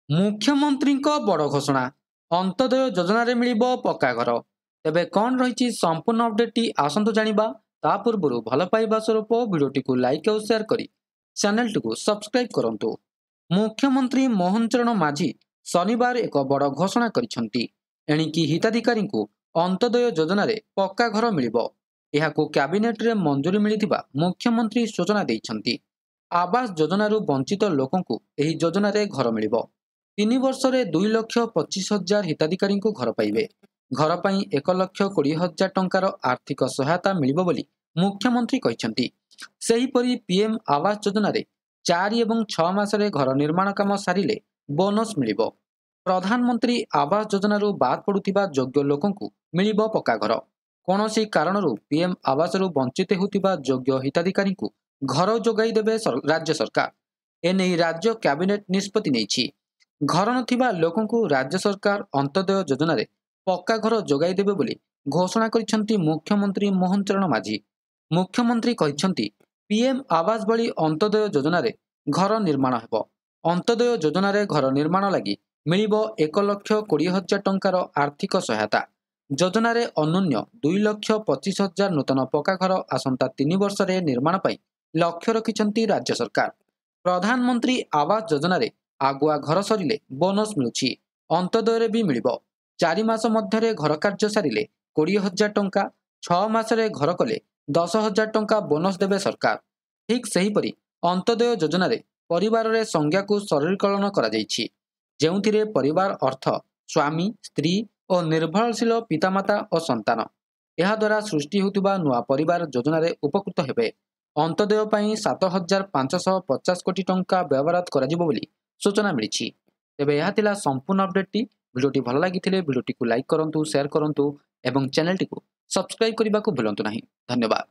ମୁଖ୍ୟମନ୍ତ୍ରୀଙ୍କ ବଡ଼ ଘୋଷଣା, ଅନ୍ତୋଦୟ ଯୋଜନାରେ ମିଳିବ ପକ୍କା ଘର। ତେବେ କ'ଣ ରହିଛି ସମ୍ପୂର୍ଣ୍ଣ ଅପଡେଟଟି ଆସନ୍ତୁ ଜାଣିବା। ତା ପୂର୍ବରୁ ଭଲ ପାଇବା ସ୍ୱରୂପ ଭିଡ଼ିଓଟିକୁ ଲାଇକ୍ ଆଉ ସେୟାର କରି ଚ୍ୟାନେଲଟିକୁ ସବସ୍କ୍ରାଇବ୍ କରନ୍ତୁ। ମୁଖ୍ୟମନ୍ତ୍ରୀ ମୋହନ ଚରଣ ମାଝୀ ଶନିବାର ଏକ ବଡ଼ ଘୋଷଣା କରିଛନ୍ତି। ଏଣିକି ହିତାଧିକାରୀଙ୍କୁ ଅନ୍ତୋଦୟ ଯୋଜନାରେ ପକ୍କା ଘର ମିଳିବ। ଏହାକୁ କ୍ୟାବିନେଟରେ ମଞ୍ଜୁରୀ ମିଳିଥିବା ମୁଖ୍ୟମନ୍ତ୍ରୀ ସୂଚନା ଦେଇଛନ୍ତି। ଆବାସ ଯୋଜନାରୁ ବଞ୍ଚିତ ଲୋକଙ୍କୁ ଏହି ଯୋଜନାରେ ଘର ମିଳିବ। 3 ବର୍ଷରେ 2,25,000 ହିତାଧିକାରୀଙ୍କୁ ଘର ପାଇବେ। ଘର ପାଇଁ 1,20,000 ଟଙ୍କାର ଆର୍ଥିକ ସହାୟତା ମିଳିବ ବୋଲି ମୁଖ୍ୟମନ୍ତ୍ରୀ କହିଛନ୍ତି। ସେହିପରି ପିଏମ୍ ଆବାସ ଯୋଜନାରେ 4 ଏବଂ 6 ମାସରେ ଘର ନିର୍ମାଣ କାମ ସାରିଲେ ବୋନସ୍ ମିଳିବ। ପ୍ରଧାନମନ୍ତ୍ରୀ ଆବାସ ଯୋଜନାରୁ ବାଦ୍ ପଡ଼ୁଥିବା ଯୋଗ୍ୟ ଲୋକଙ୍କୁ ମିଳିବ ପକ୍କା ଘର। କୌଣସି କାରଣରୁ ପିଏମ୍ ଆବାସରୁ ବଞ୍ଚିତ ହେଉଥିବା ଯୋଗ୍ୟ ହିତାଧିକାରୀଙ୍କୁ ଘର ଯୋଗାଇ ଦେବେ ରାଜ୍ୟ ସରକାର। ଏନେଇ ରାଜ୍ୟ କ୍ୟାବିନେଟ ନିଷ୍ପତ୍ତି ନେଇଛି। ଘର ନଥିବା ଲୋକଙ୍କୁ ରାଜ୍ୟ ସରକାର ଅନ୍ତୋଦୟ ଯୋଜନାରେ ପକ୍କା ଘର ଯୋଗାଇ ଦେବେ ବୋଲି ଘୋଷଣା କରିଛନ୍ତି ମୁଖ୍ୟମନ୍ତ୍ରୀ ମୋହନ ଚରଣ ମାଝୀ। ମୁଖ୍ୟମନ୍ତ୍ରୀ କହିଛନ୍ତି, ପିଏମ୍ ଆବାସ ଭଳି ଅନ୍ତୋଦୟ ଯୋଜନାରେ ଘର ନିର୍ମାଣ ହେବ। ଅନ୍ତୋଦୟ ଯୋଜନାରେ ଘର ନିର୍ମାଣ ଲାଗି ମିଳିବ 1,20,000 ଟଙ୍କାର ଆର୍ଥିକ ସହାୟତା। ଯୋଜନାରେ ଅନୂନ୍ୟ 2,25,000 ନୂତନ ପକ୍କା ଘର ଆସନ୍ତା 3 ବର୍ଷରେ ନିର୍ମାଣ ପାଇଁ ଲକ୍ଷ୍ୟ ରଖିଛନ୍ତି ରାଜ୍ୟ ସରକାର। ପ୍ରଧାନମନ୍ତ୍ରୀ ଆବାସ ଯୋଜନାରେ ଆଗୁଆ ଘର ସରିଲେ ବୋନସ୍ ମିଳୁଛି। ଅନ୍ତୋଦୟରେ ବି ମିଳିବ। 4 ମାସ ମଧ୍ୟରେ ଘର କାର୍ଯ୍ୟ ସାରିଲେ 20,000 ଟଙ୍କା, 6 ମାସରେ ଘର କଲେ 10,000 ଟଙ୍କା ବୋନସ୍ ଦେବେ ସରକାର। ଠିକ୍ ସେହିପରି ଅନ୍ତୋଦୟ ଯୋଜନାରେ ପରିବାରରେ ସଂଜ୍ଞାକୁ ସରଳୀକରଣ କରାଯାଇଛି, ଯେଉଁଥିରେ ପରିବାର ଅର୍ଥ ସ୍ୱାମୀ, ସ୍ତ୍ରୀ ଓ ନିର୍ଭରଶୀଳ ପିତାମାତା ଓ ସନ୍ତାନ। ଏହାଦ୍ୱାରା ସୃଷ୍ଟି ହେଉଥିବା ନୂଆ ପରିବାର ଯୋଜନାରେ ଉପକୃତ ହେବେ। ଅନ୍ତୋଦୟ ପାଇଁ 7,550 କୋଟି ଟଙ୍କା ବ୍ୟୟବରାଦ କରାଯିବ ବୋଲି ସୂଚନା ମିଳିଛି। ତେବେ ଏହା ଥିଲା ସମ୍ପୂର୍ଣ୍ଣ ଅପଡେଟଟି। ଭିଡ଼ିଓଟି ଭଲ ଲାଗିଥିଲେ ଭିଡ଼ିଓଟିକୁ ଲାଇକ୍ କରନ୍ତୁ, ସେୟାର କରନ୍ତୁ ଏବଂ ଚ୍ୟାନେଲଟିକୁ ସବସ୍କ୍ରାଇବ୍ କରିବାକୁ ଭୁଲନ୍ତୁ ନାହିଁ। ଧନ୍ୟବାଦ।